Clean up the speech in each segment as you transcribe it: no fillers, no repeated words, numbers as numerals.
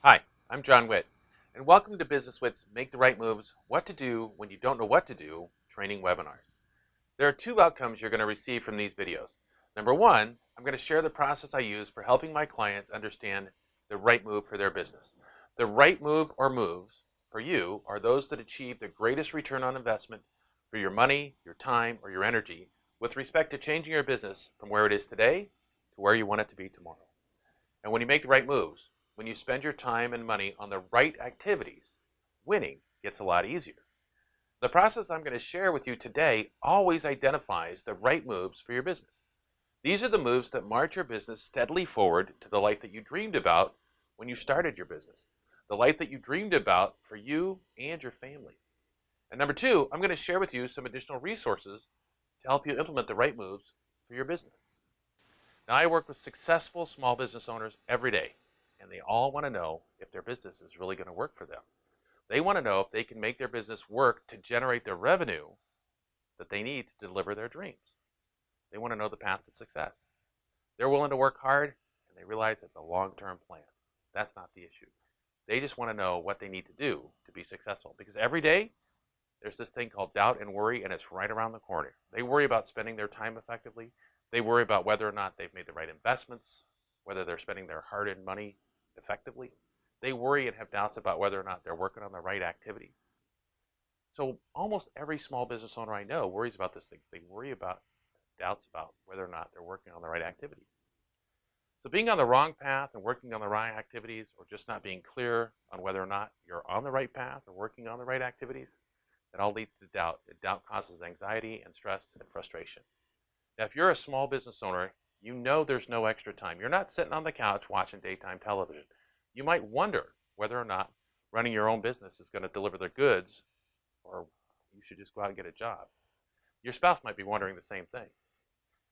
Hi, I'm John Witt, and welcome to Business Witt's Make the Right Moves, What to Do When You Don't Know What to Do training webinars. There are two outcomes you're going to receive from these videos. Number one, I'm going to share the process I use for helping my clients understand the right move for their business. The right move or moves for you are those that achieve the greatest return on investment for your money, your time, or your energy with respect to changing your business from where it is today to where you want it to be tomorrow. And when you make the right moves, when you spend your time and money on the right activities, winning gets a lot easier. The process I'm going to share with you today always identifies the right moves for your business. These are the moves that march your business steadily forward to the life that you dreamed about when you started your business, the life that you dreamed about for you and your family. And number two, I'm going to share with you some additional resources to help you implement the right moves for your business. Now, I work with successful small business owners every day, and they all want to know if their business is really going to work for them. They want to know if they can make their business work to generate the revenue that they need to deliver their dreams. They want to know the path to success. They're willing to work hard, and they realize it's a long-term plan. That's not the issue. They just want to know what they need to do to be successful, because every day there's this thing called doubt and worry, and it's right around the corner. They worry about spending their time effectively. They worry about whether or not they've made the right investments, whether they're spending their hard-earned money effectively. They worry and have doubts about whether or not they're working on the right activity. So almost every small business owner I know worries about these things. They worry about doubts about whether or not they're working on the right activities. So being on the wrong path and working on the right activities, or just not being clear on whether or not you're on the right path or working on the right activities, it all leads to doubt. And doubt causes anxiety and stress and frustration. Now, if you're a small business owner, you know there's no extra time. You're not sitting on the couch watching daytime television. You might wonder whether or not running your own business is going to deliver the goods, or you should just go out and get a job. Your spouse might be wondering the same thing.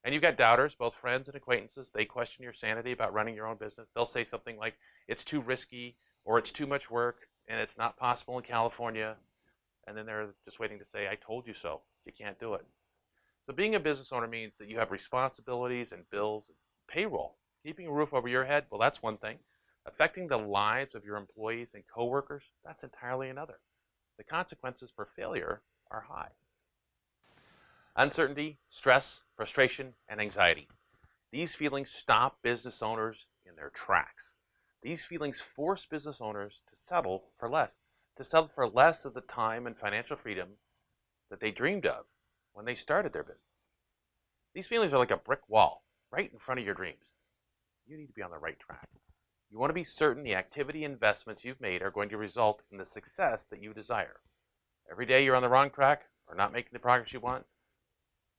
And you've got doubters, both friends and acquaintances. They question your sanity about running your own business. They'll say something like, it's too risky, or it's too much work, and it's not possible in California. And then they're just waiting to say, I told you so. You can't do it. So being a business owner means that you have responsibilities and bills, and payroll. Keeping a roof over your head, well, that's one thing. Affecting the lives of your employees and coworkers, that's entirely another. The consequences for failure are high. Uncertainty, stress, frustration, and anxiety. These feelings stop business owners in their tracks. These feelings force business owners to settle for less of the time and financial freedom that they dreamed of when they started their business. These feelings are like a brick wall right in front of your dreams. You need to be on the right track. You want to be certain the activity investments you've made are going to result in the success that you desire. Every day you're on the wrong track or not making the progress you want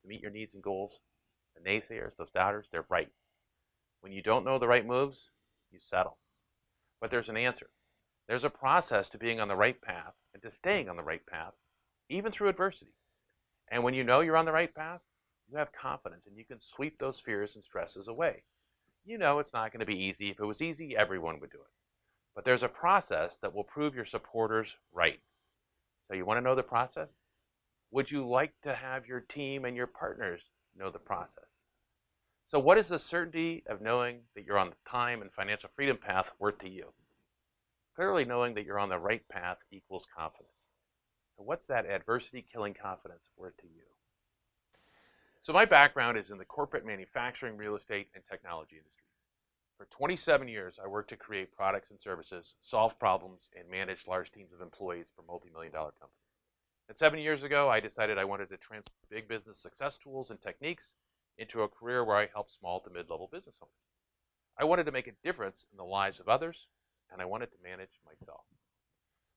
to meet your needs and goals, the naysayers, those doubters, they're right. When you don't know the right moves, you settle. But there's an answer. There's a process to being on the right path and to staying on the right path, even through adversity. And when you know you're on the right path, you have confidence and you can sweep those fears and stresses away. You know it's not going to be easy. If it was easy, everyone would do it. But there's a process that will prove your supporters right. So you want to know the process? Would you like to have your team and your partners know the process? So what is the certainty of knowing that you're on the time and financial freedom path worth to you? Clearly knowing that you're on the right path equals confidence. So what's that adversity killing confidence worth to you? So my background is in the corporate manufacturing, real estate, and technology industries. For 27 years, I worked to create products and services, solve problems, and manage large teams of employees for multi-million-dollar companies. And 7 years ago, I decided I wanted to transfer big business success tools and techniques into a career where I help small to mid-level business owners. I wanted to make a difference in the lives of others, and I wanted to manage myself.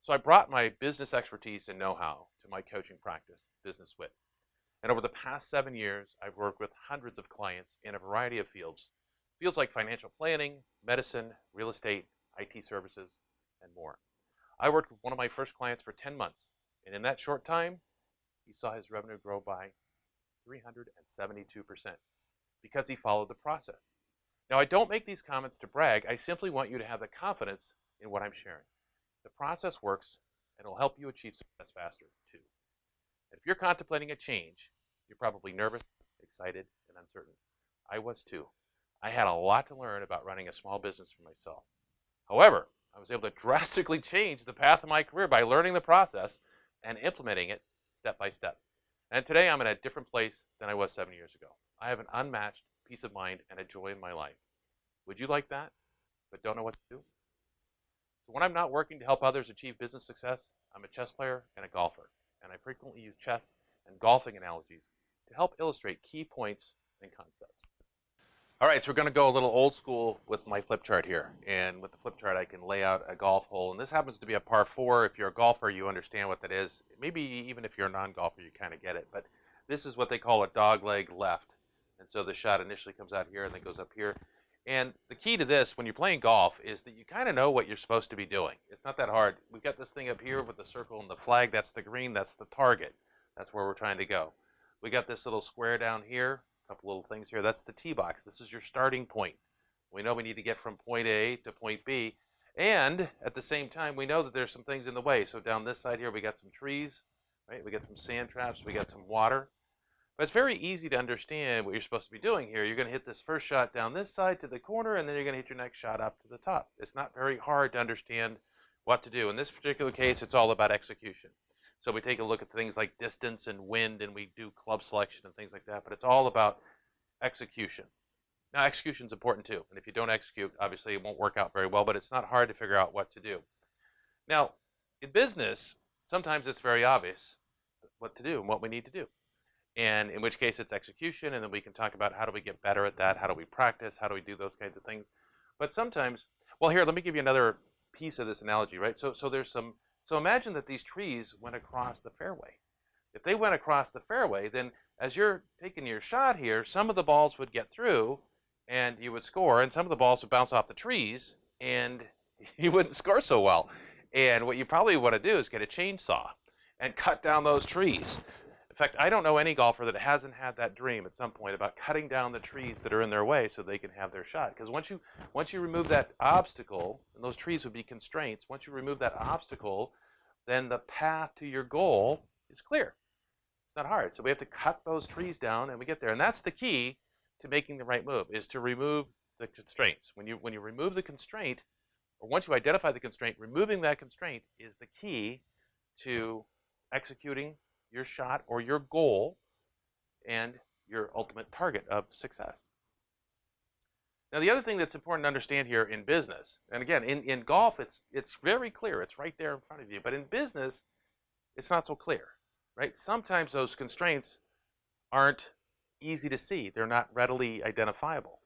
So I brought my business expertise and know-how to my coaching practice, Business Wit. And over the past 7 years, I've worked with hundreds of clients in a variety of fields. Fields like financial planning, medicine, real estate, IT services, and more. I worked with one of my first clients for 10 months. And in that short time, he saw his revenue grow by 372% because he followed the process. Now, I don't make these comments to brag. I simply want you to have the confidence in what I'm sharing. The process works, and it'll help you achieve success faster, too. And if you're contemplating a change, you're probably nervous, excited, and uncertain. I was, too. I had a lot to learn about running a small business for myself. However, I was was able to drastically change the path of my career by learning the process and implementing it step by step. And today I'm in a different place than I was 7 years ago. I have an unmatched peace of mind and a joy in my life. Would you like that, but don't know what to do? So when I'm not working to help others achieve business success, I'm a chess player and a golfer, and I frequently use chess and golfing analogies to help illustrate key points and concepts. All right, so we're going to go a little old school with my flip chart here. And with the flip chart, I can lay out a golf hole. And this happens to be a par 4. If you're a golfer, you understand what that is. Maybe even if you're a non-golfer, you kind of get it. But this is what they call a dogleg left. And so the shot initially comes out here and then goes up here. And the key to this, when you're playing golf, is that you kind of know what you're supposed to be doing. It's not that hard. We've got this thing up here with the circle and the flag. That's the green. That's the target. That's where we're trying to go. We got this little square down here. Couple little things here. That's the tee box. This is your starting point. We know we need to get from point A to point B, and at the same time we know that there's some things in the way. So down this side here we got some trees, right? We got some sand traps, we got some water. But it's very easy to understand what you're supposed to be doing here. You're going to hit this first shot down this side to the corner, and then you're going to hit your next shot up to the top. It's not very hard to understand what to do. In this particular case, it's all about execution. So we take a look at things like distance and wind, and we do club selection and things like that. But it's all about execution. Now, execution is important too. And if you don't execute, obviously it won't work out very well. But it's not hard to figure out what to do. Now, in business, sometimes it's very obvious what to do and what we need to do. And in which case it's execution. And then we can talk about how do we get better at that? How do we practice? How do we do those kinds of things? But sometimes, well, here, let me give you another piece of this analogy, right? So there's some. So imagine that these trees went across the fairway. If they went across the fairway, then as you're taking your shot here, some of the balls would get through and you would score, and some of the balls would bounce off the trees and you wouldn't score so well. And what you probably want to do is get a chainsaw and cut down those trees. In fact, I don't know any golfer that hasn't had that dream at some point about cutting down the trees that are in their way so they can have their shot. Because once you remove that obstacle, and those trees would be constraints, once you remove that obstacle, then the path to your goal is clear. It's not hard. So we have to cut those trees down and we get there. And that's the key to making the right move, is to remove the constraints. When you remove the constraint, or once you identify the constraint, removing that constraint is the key to executing your shot or your goal and your ultimate target of success. Now, the other thing that's important to understand here in business, and again, in golf, it's very clear. It's right there in front of you. But in business, it's not so clear, right? Sometimes those constraints aren't easy to see. They're not readily identifiable.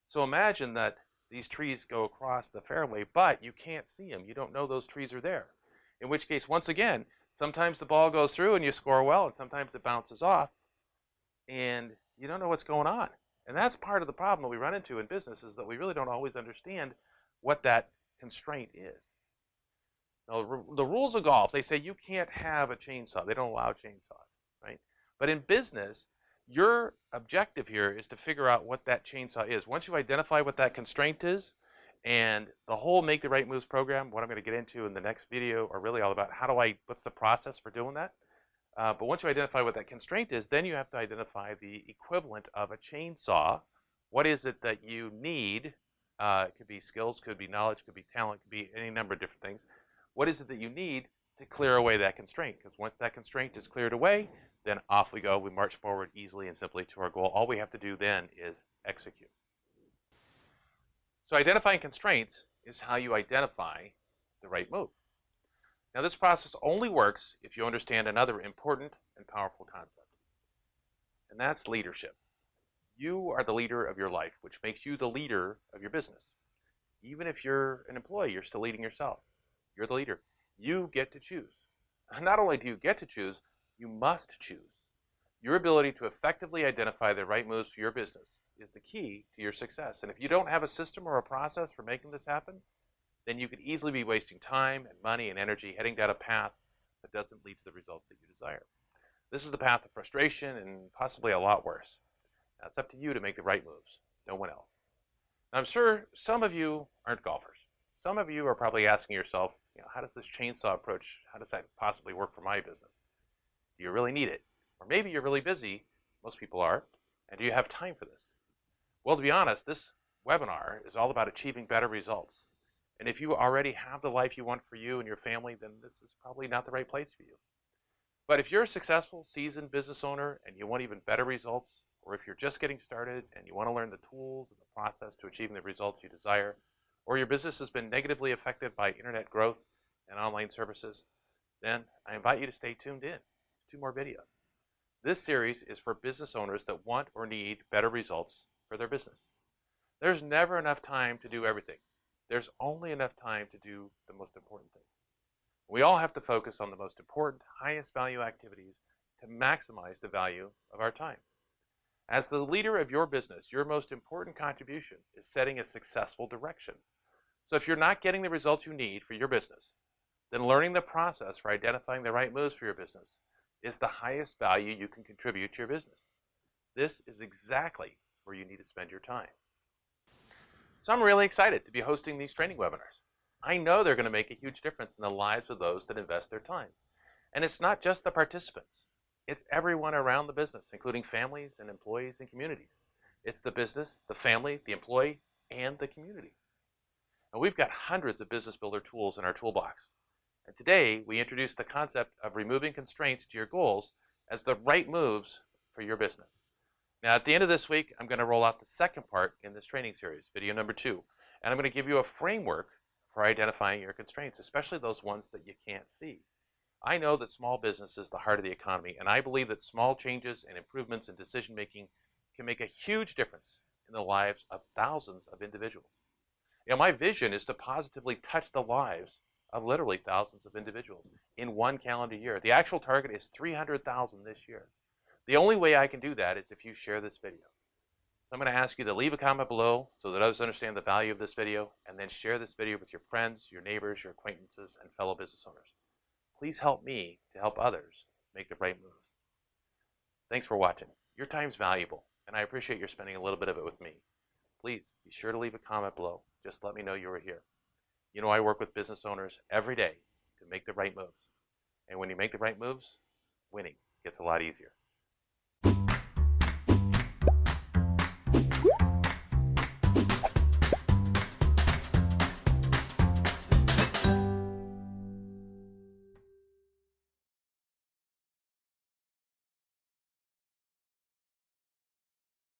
So imagine that these trees go across the fairway, but you can't see them. You don't know those trees are there. In which case, once again, sometimes the ball goes through and you score well, and sometimes it bounces off, and you don't know what's going on. And that's part of the problem that we run into in business, is that we really don't always understand what that constraint is. Now, the rules of golf, they say you can't have a chainsaw. They don't allow chainsaws, right? But in business, your objective here is to figure out what that chainsaw is. Once you identify what that constraint is, and the whole Make the Right Moves program, what I'm going to get into in the next video, are really all about what's the process for doing that. But once you identify what that constraint is, then you have to identify the equivalent of a chainsaw. What is it that you need? It could be skills, could be knowledge, could be talent, could be any number of different things. What is it that you need to clear away that constraint? Because once that constraint is cleared away, then off we go. We march forward easily and simply to our goal. All we have to do then is execute. So identifying constraints is how you identify the right move. Now, this process only works if you understand another important and powerful concept, and that's leadership. You are the leader of your life, which makes you the leader of your business. Even if you're an employee, you're still leading yourself. You're the leader. You get to choose. Not only do you get to choose, you must choose. Your ability to effectively identify the right moves for your business is the key to your success. And if you don't have a system or a process for making this happen, then you could easily be wasting time and money and energy heading down a path that doesn't lead to the results that you desire. This is the path of frustration and possibly a lot worse. Now, it's up to you to make the right moves, no one else. Now, I'm sure some of you aren't golfers. Some of you are probably asking yourself, how does this chainsaw approach, how does that possibly work for my business? Do you really need it? Or maybe you're really busy, most people are, and do you have time for this? Well, to be honest, this webinar is all about achieving better results. And if you already have the life you want for you and your family, then this is probably not the right place for you. But if you're a successful, seasoned business owner and you want even better results, or if you're just getting started and you want to learn the tools and the process to achieving the results you desire, or your business has been negatively affected by internet growth and online services, then I invite you to stay tuned in. 2 more videos. This series is for business owners that want or need better results for their business. There's never enough time to do everything. There's only enough time to do the most important things. We all have to focus on the most important, highest value activities to maximize the value of our time. As the leader of your business, your most important contribution is setting a successful direction. So if you're not getting the results you need for your business, then learning the process for identifying the right moves for your business is the highest value you can contribute to your business. This is exactly where you need to spend your time. So I'm really excited to be hosting these training webinars. I know they're going to make a huge difference in the lives of those that invest their time. And it's not just the participants. It's everyone around the business, including families and employees and communities. It's the business, the family, the employee, and the community. And we've got hundreds of business builder tools in our toolbox. And today, we introduce the concept of removing constraints to your goals as the right moves for your business. Now, at the end of this week, I'm going to roll out the second part in this training series, video number 2. And I'm going to give you a framework for identifying your constraints, especially those ones that you can't see. I know that small business is the heart of the economy, and I believe that small changes and improvements in decision-making can make a huge difference in the lives of thousands of individuals. You know, my vision is to positively touch the lives of literally thousands of individuals in one calendar year. The actual target is 300,000 this year. The only way I can do that is if you share this video. So I'm going to ask you to leave a comment below so that others understand the value of this video, and then share this video with your friends, your neighbors, your acquaintances, and fellow business owners. Please help me to help others make the right moves. Thanks for watching. Your time's valuable, and I appreciate your spending a little bit of it with me. Please be sure to leave a comment below. Just let me know you were here. You know, I work with business owners every day to make the right moves. And when you make the right moves, winning gets a lot easier.